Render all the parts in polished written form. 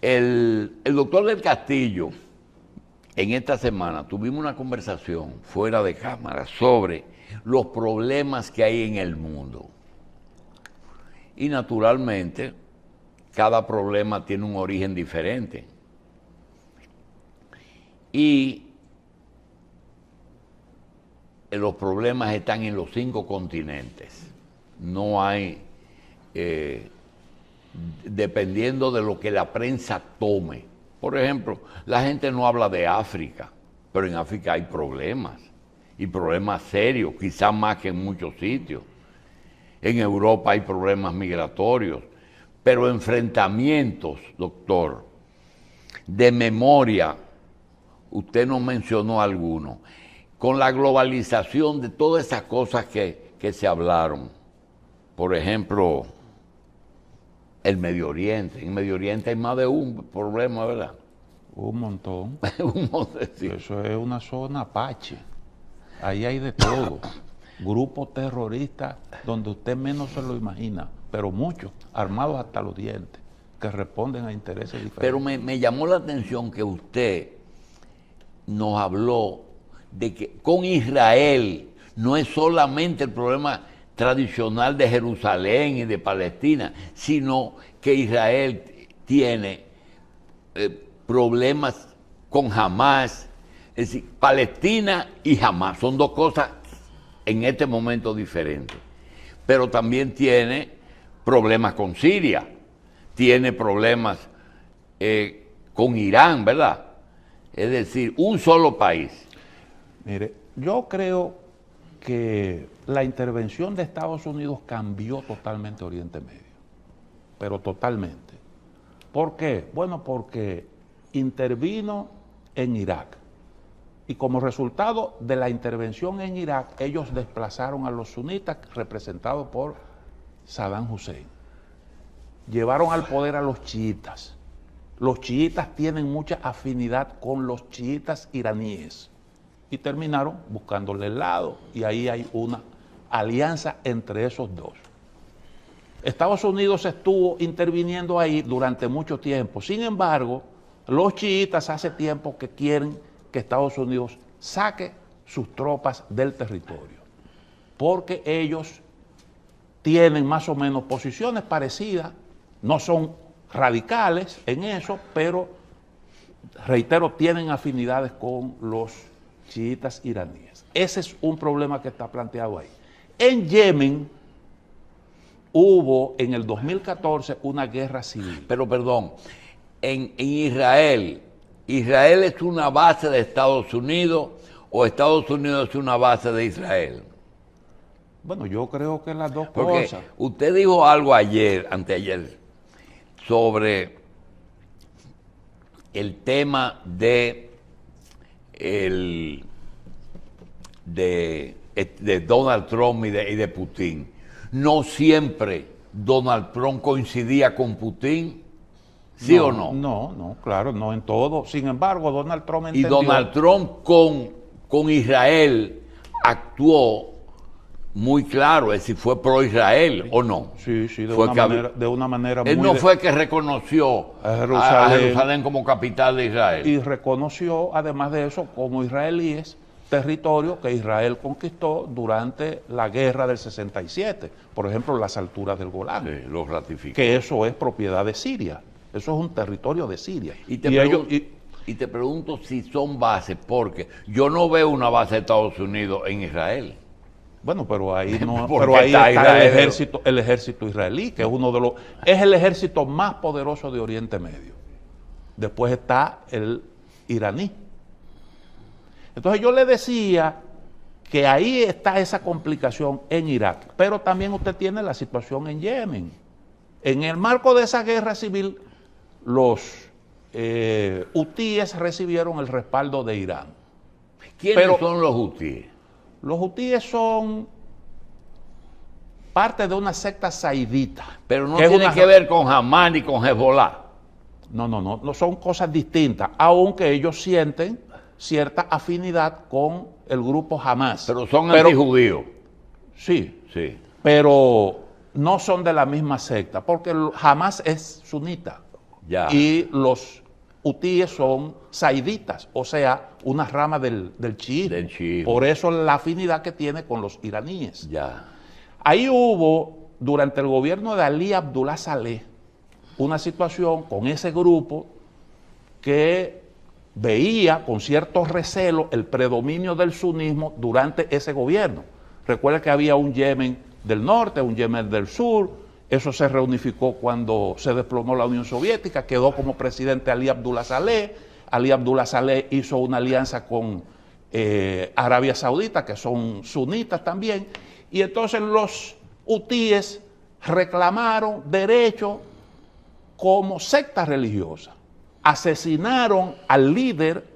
El doctor del Castillo, en esta semana, tuvimos una conversación fuera de cámara sobre los problemas que hay en el mundo. Y naturalmente, cada problema tiene un origen diferente. Y los problemas están en los 5 continentes. No hay, dependiendo de lo que la prensa tome. Por ejemplo, la gente no habla de África, pero en África hay problemas, y problemas serios, quizás más que en muchos sitios. En Europa hay problemas migratorios, pero enfrentamientos, doctor, de memoria, usted nos mencionó alguno, con la globalización de todas esas cosas que se hablaron. Por ejemplo, el Medio Oriente. En Medio Oriente hay más de un problema, ¿verdad? Un montón. Un montón, sí. Eso es una zona apache. Ahí hay de todo. Grupos terroristas donde usted menos se lo imagina, pero muchos, armados hasta los dientes, que responden a intereses diferentes. Pero me llamó la atención que usted nos habló de que con Israel no es solamente el problema tradicional de Jerusalén y de Palestina, sino que Israel tiene problemas con Hamás. Es decir, Palestina y Hamás son dos cosas en este momento diferentes. Pero también tiene problemas con Siria, tiene problemas con Irán, ¿verdad? Es decir, un solo país. Mire, yo creo que la intervención de Estados Unidos cambió totalmente Oriente Medio, pero totalmente. ¿Por qué? Bueno, porque intervino en Irak y como resultado de la intervención en Irak, ellos desplazaron a los sunitas representados por Saddam Hussein. Llevaron al poder a los chiitas. Los chiitas tienen mucha afinidad con los chiitas iraníes y terminaron buscándole el lado, y ahí hay una alianza entre esos dos. Estados Unidos estuvo interviniendo ahí durante mucho tiempo. Sin embargo, los chiitas hace tiempo que quieren que Estados Unidos saque sus tropas del territorio, porque ellos tienen más o menos posiciones parecidas, no son radicales en eso, pero, reitero, tienen afinidades con los chiitas iraníes. Ese es un problema que está planteado ahí. En Yemen hubo en el 2014 una guerra civil. Pero perdón, en Israel, ¿Israel es una base de Estados Unidos o Estados Unidos es una base de Israel? Bueno, yo creo que las dos Porque cosas. usted dijo algo ayer, anteayer, sobre el tema de Donald Trump y de Putin. No siempre Donald Trump coincidía con Putin, ¿sí o no? No, claro, no en todo. Sin embargo, Donald Trump Y entendió... Donald Trump con Israel actuó muy claro, es decir, fue pro Israel o no. Sí, de Fue una manera muy... Él no fue que reconoció a Jerusalén como capital de Israel. Y reconoció, además de eso, como israelíes, territorio que Israel conquistó durante la guerra del 67. Por ejemplo, las alturas del Golán. Sí, lo ratificó. Que eso es propiedad de Siria. Eso es un territorio de Siria. Y te pregunto si son bases, porque yo no veo una base de Estados Unidos en Israel. Bueno, pero ahí no, pero ahí está el ejército israelí, que es es el ejército más poderoso de Oriente Medio. Después está el iraní. Entonces yo le decía que ahí está esa complicación en Irak, pero también usted tiene la situación en Yemen. En el marco de esa guerra civil, los hutíes recibieron el respaldo de Irán. ¿Quiénes son los hutíes? Los hutíes son parte de una secta saidita. Pero no tiene que ver con Hamás ni con Hezbollah. No son cosas distintas, aunque ellos sienten cierta afinidad con el grupo Hamás. Pero son antijudíos. Sí, sí. Pero no son de la misma secta, porque Hamás es sunita. Ya. Y los hutíes son saiditas, o sea, una rama del chiismo. Del chiismo. Por eso la afinidad que tiene con los iraníes. Ya. Ahí hubo, durante el gobierno de Ali Abdullah Saleh, una situación con ese grupo que veía con cierto recelo el predominio del sunismo durante ese gobierno. Recuerda que había un Yemen del norte, un Yemen del sur. Eso se reunificó cuando se desplomó la Unión Soviética, quedó como presidente Ali Abdullah Saleh. Ali Abdullah Saleh hizo una alianza con Arabia Saudita, que son sunitas también, y entonces los hutíes reclamaron derechos como secta religiosa. Asesinaron al líder,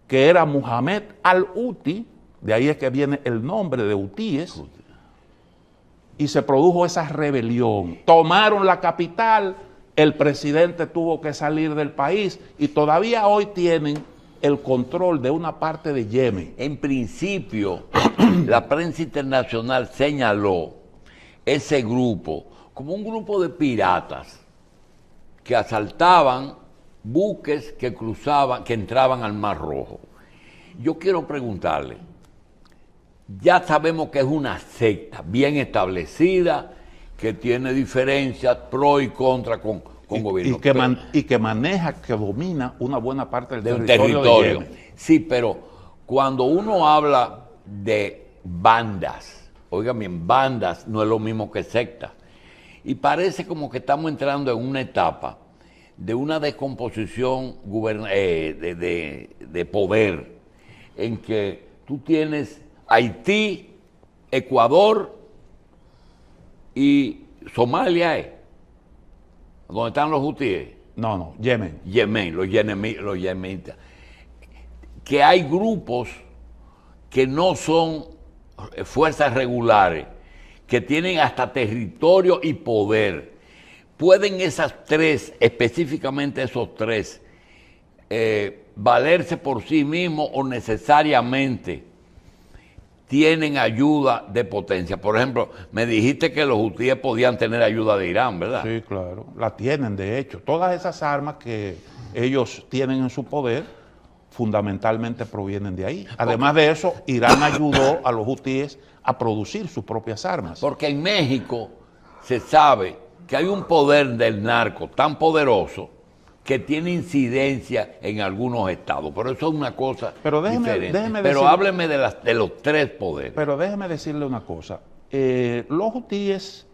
que era Muhammad al-Huti, de ahí es que viene el nombre de hutíes, y se produjo esa rebelión. Tomaron la capital, el presidente tuvo que salir del país y todavía hoy tienen el control de una parte de Yemen. En principio, la prensa internacional señaló ese grupo como un grupo de piratas que asaltaban buques que cruzaban, que entraban al Mar Rojo. Yo quiero preguntarle, ya sabemos que es una secta bien establecida, que tiene diferencias pro y contra con gobierno. Y que maneja, que domina una buena parte del del territorio de Yemen. Sí, pero cuando uno habla de bandas, oigan bien, bandas no es lo mismo que sectas. Y parece como que estamos entrando en una etapa de una descomposición de poder, en que tú tienes Haití, Ecuador y Somalia, donde están los hutíes. No, Yemen. Yemen, los yemenitas. Que hay grupos que no son fuerzas regulares, que tienen hasta territorio y poder. ¿Pueden esas tres, específicamente esos tres, valerse por sí mismos o necesariamente tienen ayuda de potencia? Por ejemplo, me dijiste que los hutíes podían tener ayuda de Irán, ¿verdad? Sí, claro, la tienen de hecho. Todas esas armas que ellos tienen en su poder fundamentalmente provienen de ahí. Además de eso, Irán ayudó a los hutíes a producir sus propias armas. Porque en México se sabe que hay un poder del narco tan poderoso que tiene incidencia en algunos estados, pero eso es una cosa diferente. Pero hábleme de los tres poderes. Pero déjeme decirle una cosa, los hutíes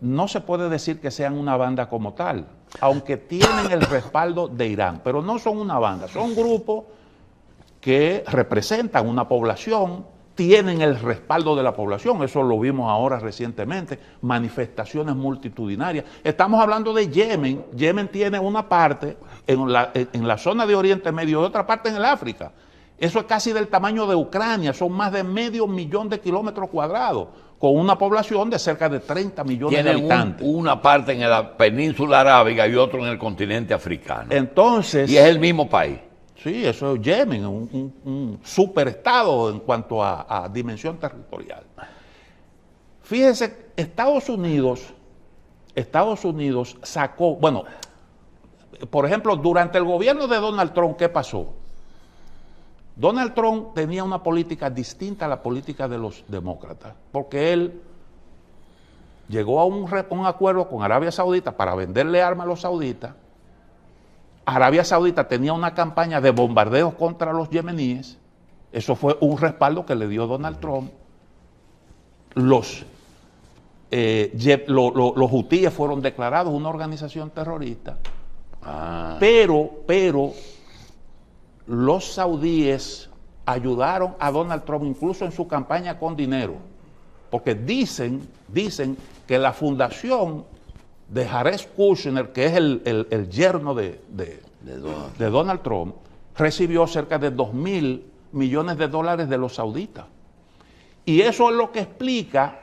no se puede decir que sean una banda como tal, aunque tienen el respaldo de Irán, pero no son una banda, son grupos que representan una población, tienen el respaldo de la población, eso lo vimos ahora recientemente, manifestaciones multitudinarias. Estamos hablando de Yemen. Yemen tiene una parte en la zona de Oriente Medio y otra parte en el África. Eso es casi del tamaño de Ucrania, son más de 500.000 de kilómetros cuadrados, con una población de cerca de 30 millones de habitantes. Una parte en la península arábiga y otro en el continente africano. Entonces, y es el mismo país. Sí, eso es Yemen, un superestado en cuanto a dimensión territorial. Fíjense, Estados Unidos sacó, bueno, por ejemplo, durante el gobierno de Donald Trump, ¿qué pasó? Donald Trump tenía una política distinta a la política de los demócratas, porque él llegó a un acuerdo con Arabia Saudita para venderle armas a los sauditas. Arabia Saudita tenía una campaña de bombardeos contra los yemeníes. Eso fue un respaldo que le dio Donald Trump. Los hutíes fueron declarados una organización terrorista. Pero los saudíes ayudaron a Donald Trump incluso en su campaña con dinero. Porque dicen que la fundación de Jared Kushner, que es el yerno de Donald Trump, recibió cerca de $2.000 millones de los sauditas. Y eso es lo que explica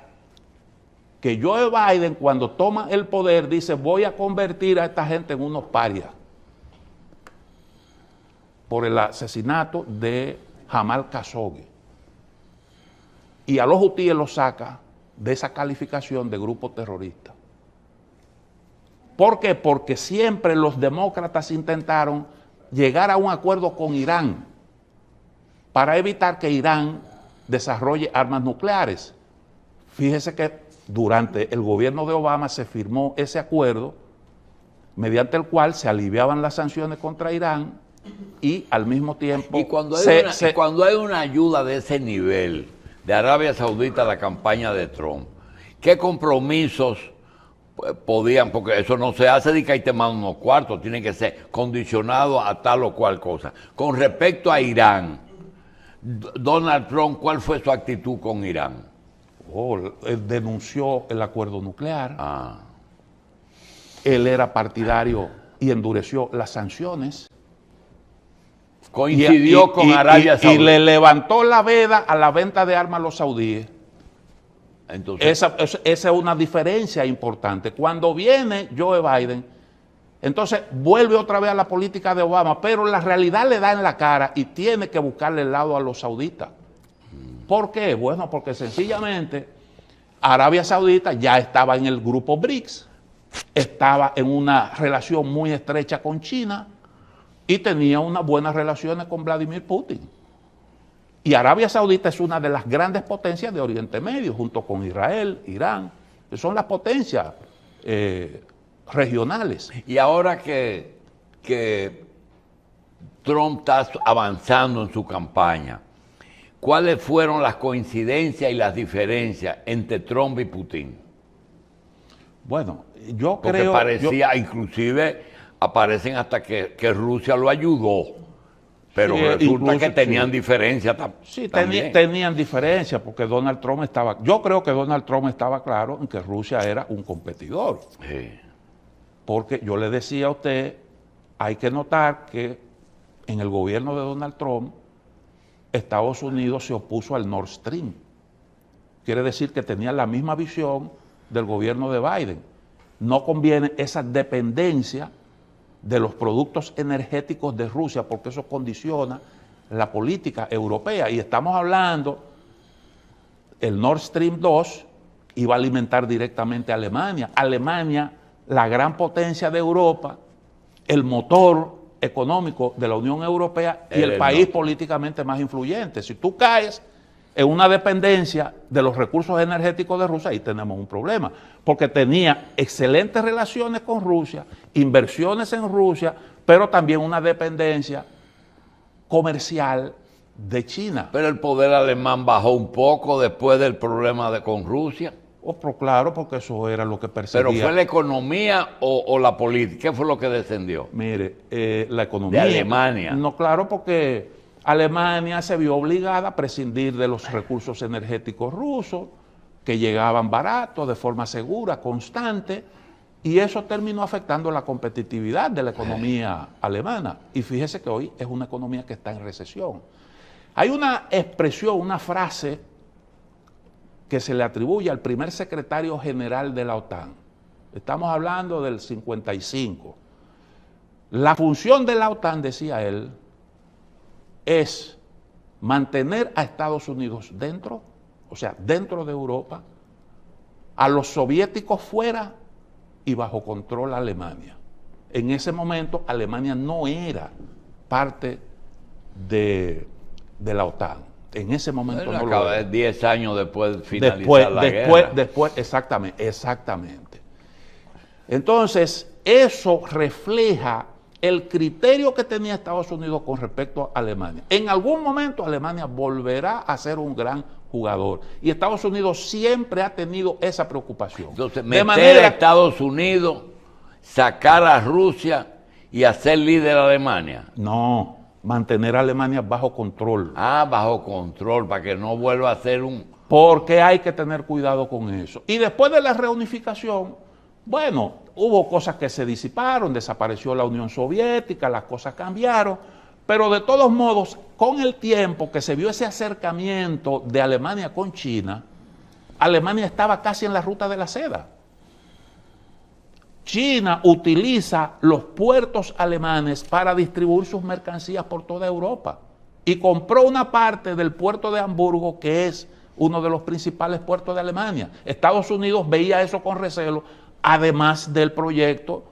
que Joe Biden, cuando toma el poder, dice: voy a convertir a esta gente en unos parias por el asesinato de Jamal Khashoggi. Y a los hutíes los saca de esa calificación de grupo terrorista. ¿Por qué? Porque siempre los demócratas intentaron llegar a un acuerdo con Irán para evitar que Irán desarrolle armas nucleares. Fíjese que durante el gobierno de Obama se firmó ese acuerdo mediante el cual se aliviaban las sanciones contra Irán y al mismo tiempo... Y cuando hay una ayuda de ese nivel de Arabia Saudita a la campaña de Trump, ¿qué compromisos podían? Porque eso no se hace de que ahí te mandan unos cuartos, tiene que ser condicionado a tal o cual cosa. Con respecto a Irán, Donald Trump, ¿cuál fue su actitud con Irán? Él denunció el acuerdo nuclear. Él era partidario y endureció las sanciones. Coincidió con Arabia Saudita. Y le levantó la veda a la venta de armas a los saudíes. Entonces, esa es una diferencia importante. Cuando viene Joe Biden, entonces vuelve otra vez a la política de Obama, pero la realidad le da en la cara y tiene que buscarle el lado a los sauditas. ¿Por qué? Bueno, porque sencillamente Arabia Saudita ya estaba en el grupo BRICS, estaba en una relación muy estrecha con China y tenía unas buenas relaciones con Vladimir Putin. Y Arabia Saudita es una de las grandes potencias de Oriente Medio, junto con Israel, Irán, que son las potencias regionales. Y ahora que Trump está avanzando en su campaña, ¿cuáles fueron las coincidencias y las diferencias entre Trump y Putin? Bueno, yo Porque creo... parecía, inclusive aparecen hasta que Rusia lo ayudó, pero Sí, resulta incluso, que tenían sí. diferencias Sí, también. tenían diferencias porque Donald Trump estaba... Yo creo que Donald Trump estaba claro en que Rusia era un competidor. Sí. Porque yo le decía a usted, hay que notar que en el gobierno de Donald Trump, Estados Unidos se opuso al Nord Stream. Quiere decir que tenía la misma visión del gobierno de Biden. No conviene esa dependencia de los productos energéticos de Rusia porque eso condiciona la política europea. Y estamos hablando, el Nord Stream 2 iba a alimentar directamente a Alemania. Alemania, la gran potencia de Europa, el motor económico de la Unión Europea y el país políticamente más influyente. Si tú caes en una dependencia de los recursos energéticos de Rusia, ahí tenemos un problema, porque tenía excelentes relaciones con Rusia, inversiones en Rusia, pero también una dependencia comercial de China. Pero el poder alemán bajó un poco después del problema con Rusia. Pero claro, porque eso era lo que perseguía. ¿Pero fue la economía o la política? ¿Qué fue lo que descendió? Mire, la economía... De Alemania. No, claro, porque Alemania se vio obligada a prescindir de los recursos energéticos rusos, que llegaban baratos, de forma segura, constante, y eso terminó afectando la competitividad de la economía alemana. Y fíjese que hoy es una economía que está en recesión. Hay una expresión, una frase que se le atribuye al primer secretario general de la OTAN. Estamos hablando del 55. La función de la OTAN, decía él, es mantener a Estados Unidos dentro, o sea, dentro de Europa, a los soviéticos fuera y bajo control a Alemania. En ese momento Alemania no era parte de la OTAN. En ese momento no lo era. 10 años después de finalizar la guerra. Después, exactamente. Entonces, eso refleja el criterio que tenía Estados Unidos con respecto a Alemania. En algún momento Alemania volverá a ser un gran jugador. Y Estados Unidos siempre ha tenido esa preocupación. Entonces, meter a Estados Unidos, sacar a Rusia y hacer líder a Alemania. No, mantener a Alemania bajo control. Bajo control, para que no vuelva a ser un... Porque hay que tener cuidado con eso. Y después de la reunificación, bueno, hubo cosas que se disiparon, desapareció la Unión Soviética, las cosas cambiaron, pero de todos modos, con el tiempo que se vio ese acercamiento de Alemania con China, Alemania estaba casi en la ruta de la seda. China utiliza los puertos alemanes para distribuir sus mercancías por toda Europa y compró una parte del puerto de Hamburgo, que es uno de los principales puertos de Alemania. Estados Unidos veía eso con recelo además del proyecto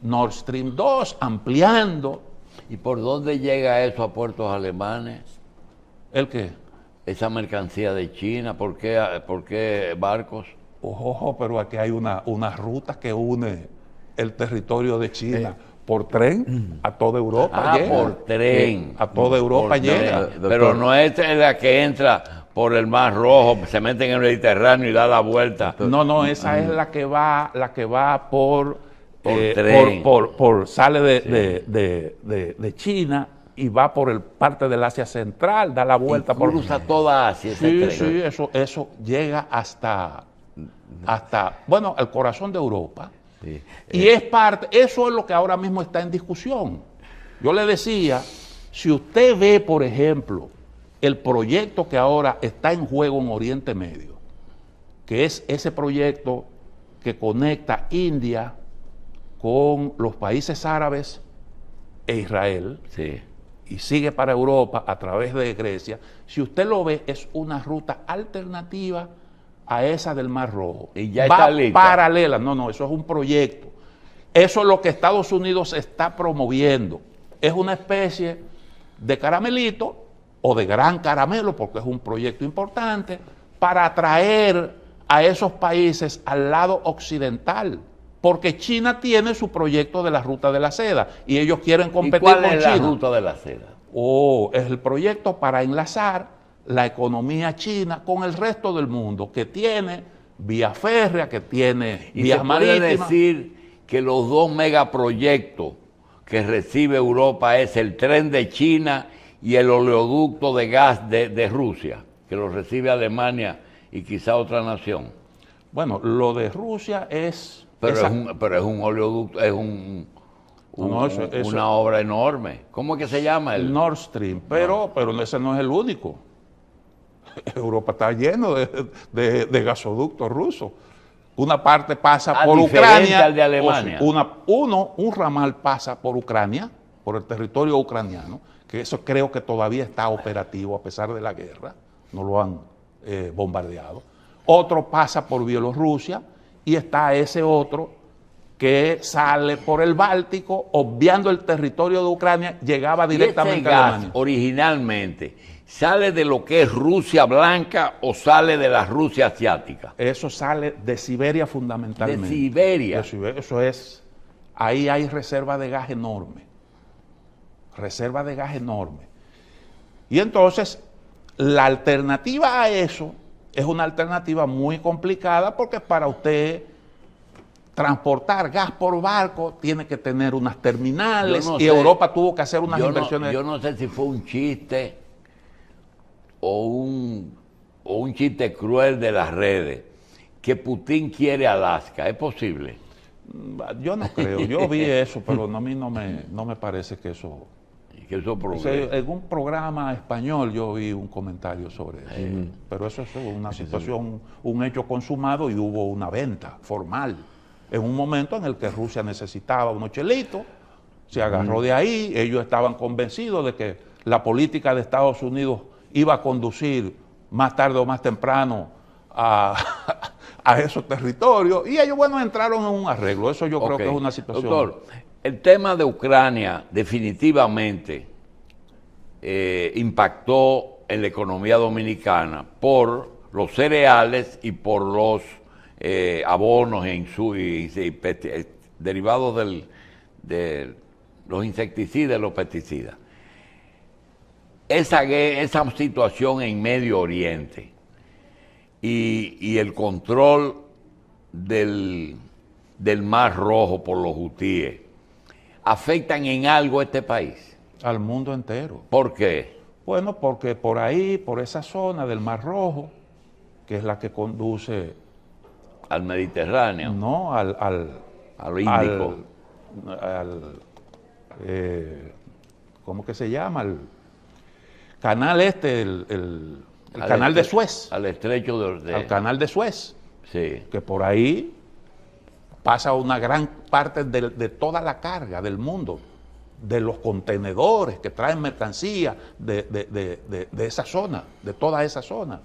Nord Stream 2, ampliando. ¿Y por dónde llega eso a puertos alemanes? ¿El qué? Esa mercancía de China, ¿por qué barcos? Ojo, pero aquí hay una ruta que une el territorio de China por tren a toda Europa. Llega. Por tren. A toda Europa Por llega. tren. Pero no es la que entra por el Mar Rojo, se mete en el Mediterráneo y da la vuelta. No, esa es la que va por tren. Sale de China y va por parte del Asia Central, da la vuelta por cruza toda Asia ese tren. Sí, eso llega hasta bueno, el corazón de Europa. Sí. Y eso es lo que ahora mismo está en discusión. Yo le decía, si usted ve, por ejemplo, el proyecto que ahora está en juego en Oriente Medio, que es ese proyecto que conecta India con los países árabes e Israel, Sí. y sigue para Europa a través de Grecia, si usted lo ve, es una ruta alternativa a esa del Mar Rojo. Y ya está lista. Paralela. No, eso es un proyecto. Eso es lo que Estados Unidos está promoviendo. Es una especie de caramelito o de gran caramelo, porque es un proyecto importante, para atraer a esos países al lado occidental. Porque China tiene su proyecto de la ruta de la seda y ellos quieren competir con China. ¿Y cuál es la ruta de la seda? Es el proyecto para enlazar la economía china con el resto del mundo, que tiene vía férrea, que tiene ¿Y vías se puede marítimas. decir que los dos megaproyectos que recibe Europa es el tren de China y el oleoducto de gas de Rusia, que lo recibe Alemania y quizá otra nación? Bueno, lo de Rusia es... Pero es un oleoducto, es una obra enorme. ¿Cómo es que se llama? El Nord Stream, pero ese no es el único. Europa está lleno de gasoductos rusos. Una parte pasa por Ucrania. Al de Alemania. Un ramal pasa por Ucrania, por el territorio ucraniano, que eso creo que todavía está operativo a pesar de la guerra, no lo han bombardeado. Otro pasa por Bielorrusia y está ese otro que sale por el Báltico, obviando el territorio de Ucrania, llegaba directamente a Alemania. Originalmente, ¿sale de lo que es Rusia blanca o sale de la Rusia asiática? Eso sale de Siberia fundamentalmente. De Siberia. Eso es, ahí hay reserva de gas enorme. Reserva de gas enorme. Y entonces, la alternativa a eso es una alternativa muy complicada porque para usted transportar gas por barco tiene que tener unas terminales Europa tuvo que hacer unas inversiones. Yo no sé si fue un chiste o un chiste cruel de las redes, que Putin quiere Alaska. ¿Es posible? Yo no creo. Yo vi eso, pero a mí no me parece que eso... en un programa español yo vi un comentario sobre eso. Pero eso es una situación, un hecho consumado y hubo una venta formal. En un momento en el que Rusia necesitaba unos chelitos, se agarró de ahí, ellos estaban convencidos de que la política de Estados Unidos iba a conducir más tarde o más temprano a esos territorios, y ellos, bueno, entraron en un arreglo. Eso yo creo que es una situación... Doctor, el tema de Ucrania definitivamente impactó en la economía dominicana por los cereales y por los abonos derivados de los insecticidas y los pesticidas. Esa situación en Medio Oriente y el control del Mar Rojo por los hutíes afectan en algo a este país. Al mundo entero. ¿Por qué? Bueno, porque por ahí, por esa zona del Mar Rojo, que es la que conduce... Al Mediterráneo. No, al Índico. ¿Cómo que se llama? El canal el canal de Suez. Al estrecho al canal de Suez. Sí. Que por ahí pasa una gran parte de toda la carga del mundo, de los contenedores que traen mercancía de esa zona, de toda esa zona.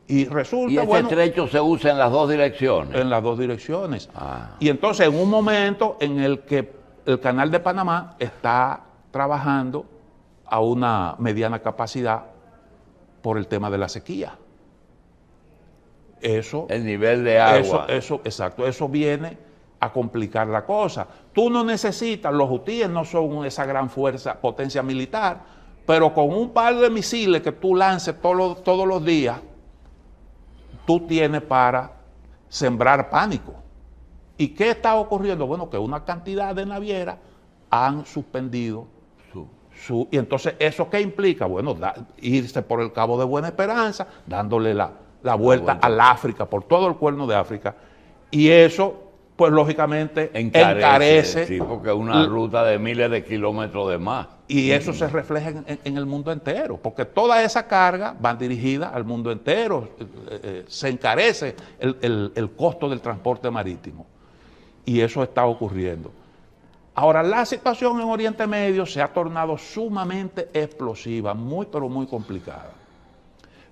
Y resulta, ¿Y ese bueno, estrecho se usa en las dos direcciones? en las dos direcciones. Ah. Y entonces en un momento en el que el Canal de Panamá está trabajando a una mediana capacidad por el tema de la sequía. Eso, El nivel de agua. exacto, eso viene a complicar la cosa. Tú no necesitas, los hutíes no son esa gran fuerza, potencia militar, pero con un par de misiles que tú lances todos los días, tú tienes para sembrar pánico. ¿Y qué está ocurriendo? Bueno, que una cantidad de navieras han suspendido y entonces, ¿eso qué implica? Bueno, irse por el Cabo de Buena Esperanza, dándole la vuelta al África, por todo el cuerno de África. Y eso, pues lógicamente, encarece. Sí, porque es una ruta de miles de kilómetros de más. Y eso se refleja en el mundo entero, porque toda esa carga va dirigida al mundo entero. Se encarece el costo del transporte marítimo. Y eso está ocurriendo. Ahora, la situación en Oriente Medio se ha tornado sumamente explosiva, pero muy complicada.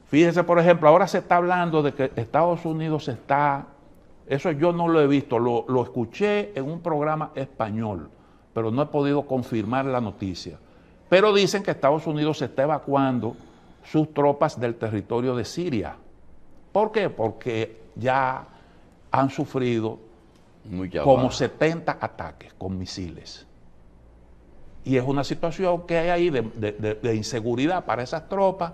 Fíjense, por ejemplo, ahora se está hablando de que Estados Unidos eso yo no lo he visto, lo escuché en un programa español, pero no he podido confirmar la noticia. Pero dicen que Estados Unidos se está evacuando sus tropas del territorio de Siria. ¿Por qué? Porque ya han sufrido como 70 ataques con misiles. Y es una situación que hay ahí de inseguridad para esas tropas,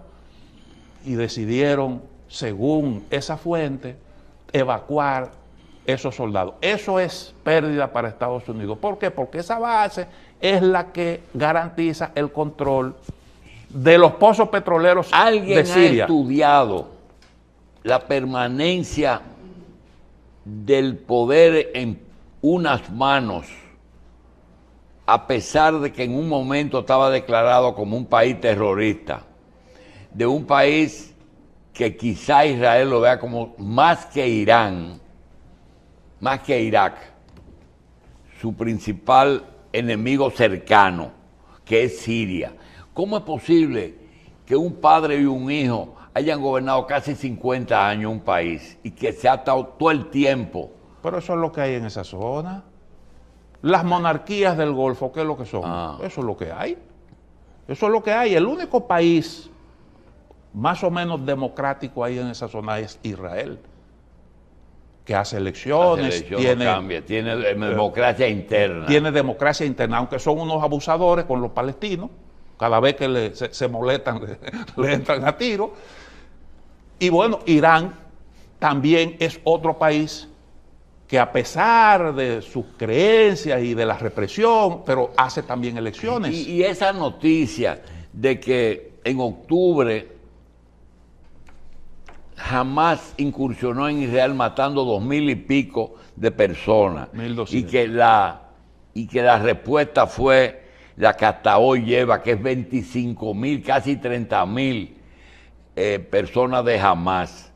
y decidieron, según esa fuente, evacuar esos soldados. Eso es pérdida para Estados Unidos. ¿Por qué? Porque esa base es la que garantiza el control de los pozos petroleros de Siria. ¿Alguien ha estudiado la permanencia del poder en unas manos, a pesar de que en un momento estaba declarado como un país terrorista, de un país que quizá Israel lo vea como más que Irán, más que Irak, su principal enemigo cercano, que es Siria? ¿Cómo es posible que un padre y un hijo hayan gobernado casi 50 años un país y que se ha estado todo el tiempo? Pero eso es lo que hay en esa zona. Las monarquías del Golfo, ¿qué es lo que son? Eso es lo que hay. Eso es lo que hay. El único país más o menos democrático ahí en esa zona es Israel, que hace elecciones, tiene democracia interna. Tiene democracia interna, aunque son unos abusadores con los palestinos. Cada vez que se molestan, le entran a tiro. Y bueno, Irán también es otro país que, a pesar de sus creencias y de la represión, pero hace también elecciones. Y esa noticia de que en octubre Hamás incursionó en Israel matando 2,000 y pico de personas, 1,200. y que la respuesta fue la que hasta hoy lleva, que es 25,000, casi 30,000 personas de Hamás.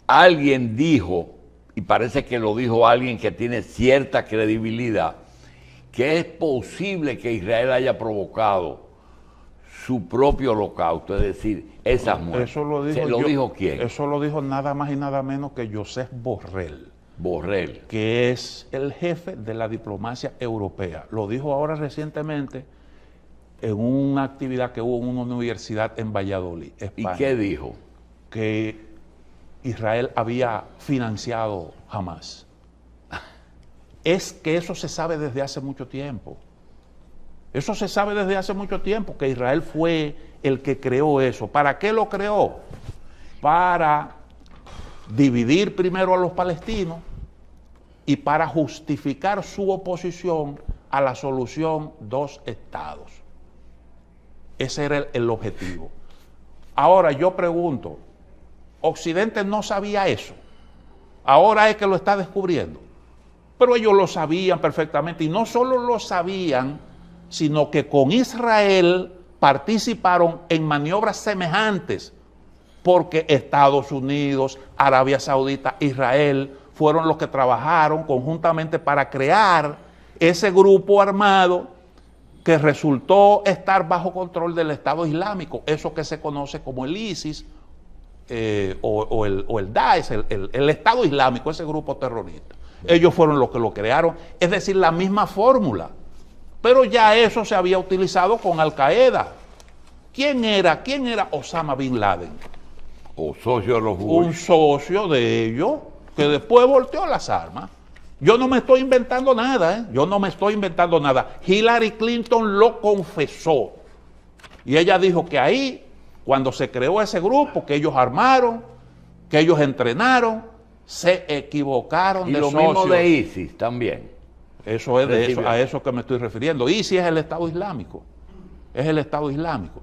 Alguien dijo, y parece que lo dijo alguien que tiene cierta credibilidad, que es posible que Israel haya provocado su propio holocausto, es decir, esas muertes. Eso lo dijo, dijo quién? Eso lo dijo nada más y nada menos que Josep Borrell. Que es el jefe de la diplomacia europea. Lo dijo ahora recientemente en una actividad que hubo en una universidad en Valladolid, España. ¿Y qué dijo? Que Israel había financiado Hamás. Es que eso se sabe desde hace mucho tiempo. Eso se sabe desde hace mucho tiempo, que Israel fue el que creó eso. ¿Para qué lo creó? Para dividir primero a los palestinos y para justificar su oposición a la solución 2 estados. Ese era el objetivo. Ahora yo pregunto, Occidente no sabía eso. Ahora es que lo está descubriendo. Pero ellos lo sabían perfectamente, y no solo lo sabían, sino que con Israel participaron en maniobras semejantes, porque Estados Unidos, Arabia Saudita, Israel fueron los que trabajaron conjuntamente para crear ese grupo armado que resultó estar bajo control del Estado Islámico, eso que se conoce como el ISIS o el Daesh, el Estado Islámico, ese grupo terrorista. Ellos fueron los que lo crearon, es decir, la misma fórmula. Pero ya eso se había utilizado con Al Qaeda. ¿Quién era Osama Bin Laden? O socio de los Bush. Un socio de ellos que después volteó las armas. Yo no me estoy inventando nada, Yo no me estoy inventando nada. Hillary Clinton lo confesó. Y ella dijo que ahí, cuando se creó ese grupo, que ellos armaron, que ellos entrenaron, se equivocaron y de lo socios. mismo de ISIS también. Eso es de eso, a eso que me estoy refiriendo. ISIS es el Estado Islámico. Es el Estado Islámico.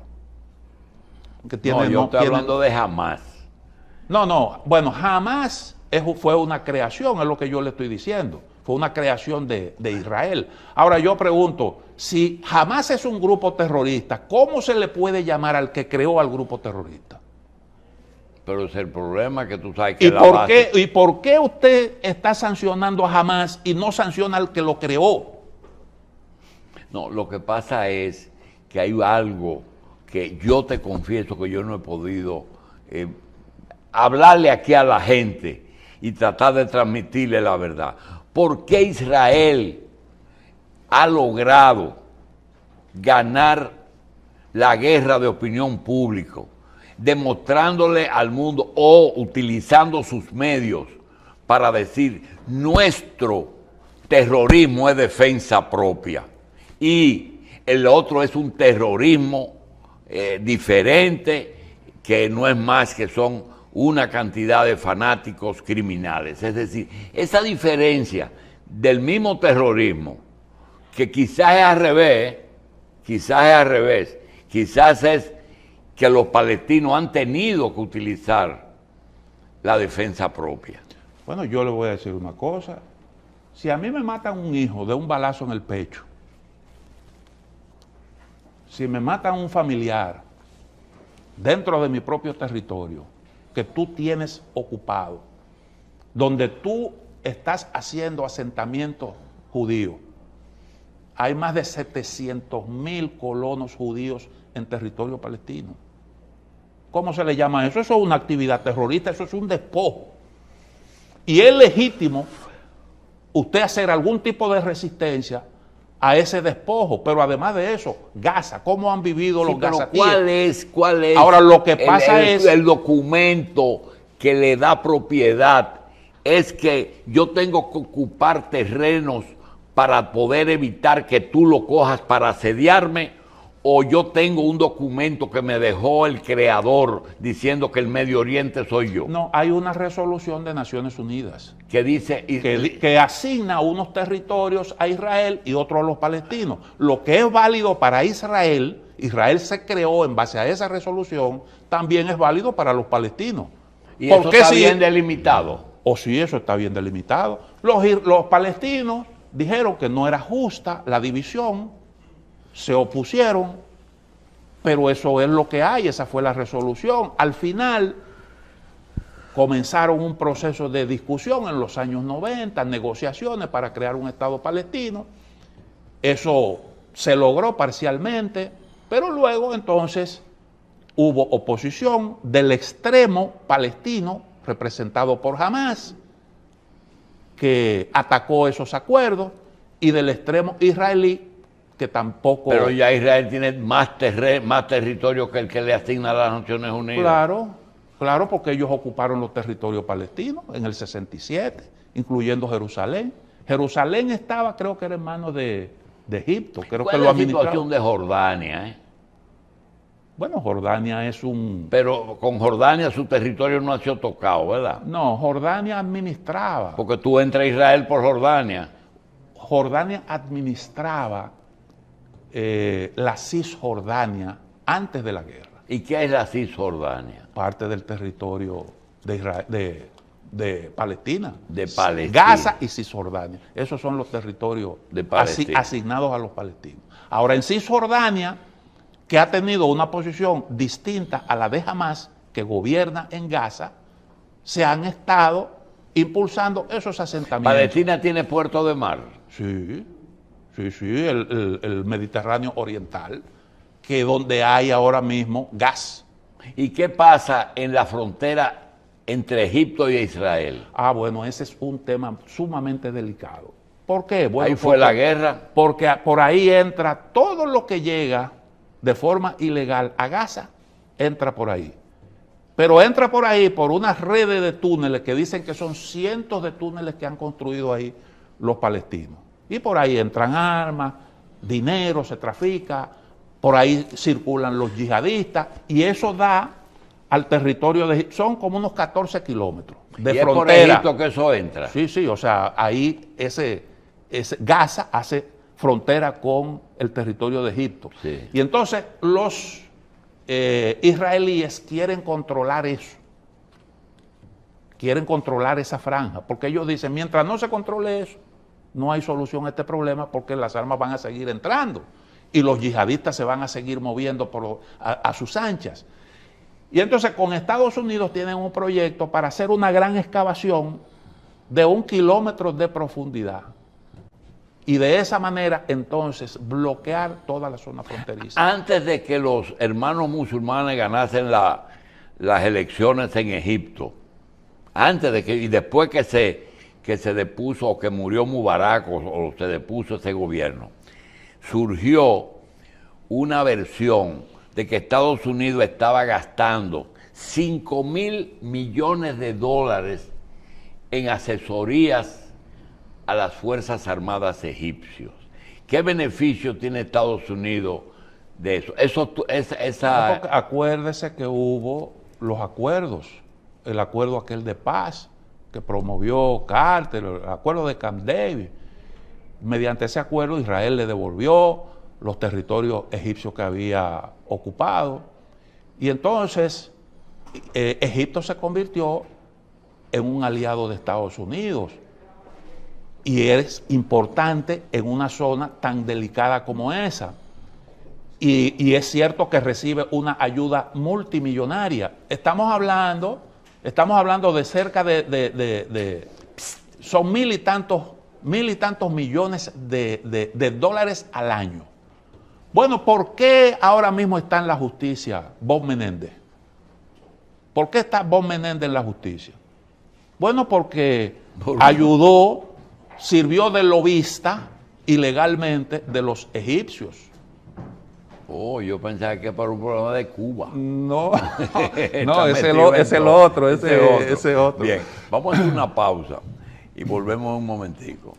Que tiene, no, yo estoy hablando de Hamás. No, bueno, Hamás fue una creación, es lo que yo le estoy diciendo. Fue una creación de Israel. Ahora yo pregunto, si Hamás es un grupo terrorista, ¿cómo se le puede llamar al que creó al grupo terrorista? Pero es el problema que tú sabes que ¿Y por qué usted está sancionando a Hamás y no sanciona al que lo creó? No, lo que pasa es que hay algo que yo te confieso que yo no he podido hablarle aquí a la gente y tratar de transmitirle la verdad. ¿Por qué Israel ha logrado ganar la guerra de opinión pública, demostrándole al mundo o utilizando sus medios para decir nuestro terrorismo es defensa propia y el otro es un terrorismo diferente que no es más que son una cantidad de fanáticos criminales? Es decir, esa diferencia del mismo terrorismo, que quizás es al revés, quizás es que los palestinos han tenido que utilizar la defensa propia. Bueno, yo le voy a decir una cosa. Si a mí me matan un hijo de un balazo en el pecho, si me matan un familiar dentro de mi propio territorio, que tú tienes ocupado, donde tú estás haciendo asentamientos judíos, hay más de 700,000 colonos judíos en territorio palestino. ¿Cómo se le llama eso? Eso es una actividad terrorista, eso es un despojo. Y es legítimo usted hacer algún tipo de resistencia a ese despojo, pero además de eso, Gaza, ¿cómo han vivido los gazatíes? ¿Cuál es? Ahora lo que pasa es el documento que le da propiedad es que yo tengo que ocupar terrenos para poder evitar que tú lo cojas para asediarme, o yo tengo un documento que me dejó el creador diciendo que el Medio Oriente soy yo. No, hay una resolución de Naciones Unidas que dice que asigna unos territorios a Israel y otros a los palestinos. Lo que es válido para Israel, Israel se creó en base a esa resolución, también es válido para los palestinos. ¿Y eso está bien delimitado? O si eso está bien delimitado. Los palestinos dijeron que no era justa la división, se opusieron, pero eso es lo que hay, esa fue la resolución. Al final comenzaron un proceso de discusión en los años 90, negociaciones para crear un Estado palestino. Eso se logró parcialmente, pero luego entonces hubo oposición del extremo palestino, representado por Hamás, que atacó esos acuerdos, y del extremo israelí, que tampoco... Pero ya Israel tiene más territorio que el que le asigna a las Naciones Unidas. Claro, porque ellos ocuparon los territorios palestinos en el 67, incluyendo Jerusalén. Jerusalén estaba, creo que era en manos de Egipto. Creo que lo administraba. ¿Cuál es la situación de Jordania? Bueno, Jordania es un... Pero con Jordania su territorio no ha sido tocado, ¿verdad? No, Jordania administraba. Porque tú entras a Israel por Jordania. Jordania administraba la Cisjordania antes de la guerra. ¿Y qué es la Cisjordania? Parte del territorio de Israel, de Palestina. De Palestina. Gaza y Cisjordania. Esos son los territorios asignados a los palestinos. Ahora, en Cisjordania, que ha tenido una posición distinta a la de Hamás, que gobierna en Gaza, se han estado impulsando esos asentamientos. ¿Palestina tiene puerto de mar? Sí, el Mediterráneo Oriental, que donde hay ahora mismo gas. ¿Y qué pasa en la frontera entre Egipto y Israel? Ah, bueno, ese es un tema sumamente delicado. ¿Por qué? Bueno, Ahí fue la guerra. Porque por ahí entra todo lo que llega de forma ilegal a Gaza, entra por ahí. Pero entra por ahí por unas redes de túneles que dicen que son cientos de túneles que han construido ahí los palestinos. Y por ahí entran armas, dinero se trafica, por ahí circulan los yihadistas y eso da al territorio de Egipto. Son como unos 14 kilómetros de ¿Y frontera. es por Egipto que eso entra? Sí, sí, o sea, ahí Gaza hace frontera con el territorio de Egipto. Sí. Y entonces los israelíes quieren controlar eso. Quieren controlar esa franja, porque ellos dicen, mientras no se controle eso, no hay solución a este problema porque las armas van a seguir entrando y los yihadistas se van a seguir moviendo a sus anchas. Y entonces con Estados Unidos tienen un proyecto para hacer una gran excavación de 1 kilómetro de profundidad. Y de esa manera, entonces, bloquear toda la zona fronteriza. Antes de que los hermanos musulmanes ganasen las elecciones en Egipto, antes de que, y después que se depuso o que murió Mubarak o se depuso ese gobierno, surgió una versión de que Estados Unidos estaba gastando $5.000 millones en asesorías a las Fuerzas Armadas egipcios. ¿Qué beneficio tiene Estados Unidos de eso? Acuérdese que hubo los acuerdos, el acuerdo aquel de paz que promovió Carter, el acuerdo de Camp David. Mediante ese acuerdo Israel le devolvió los territorios egipcios que había ocupado y entonces Egipto se convirtió en un aliado de Estados Unidos. Y es importante en una zona tan delicada como esa. Y es cierto que recibe una ayuda multimillonaria. Estamos hablando de cerca son mil y tantos millones de dólares al año. Bueno, ¿por qué ahora mismo está en la justicia Bob Menéndez? ¿Por qué está Bob Menéndez en la justicia? Bueno, porque sirvió de lobista ilegalmente de los egipcios. Oh, yo pensaba que para un programa de Cuba. No, no, ese otro. Bien, vamos a hacer una pausa y volvemos en un momentico.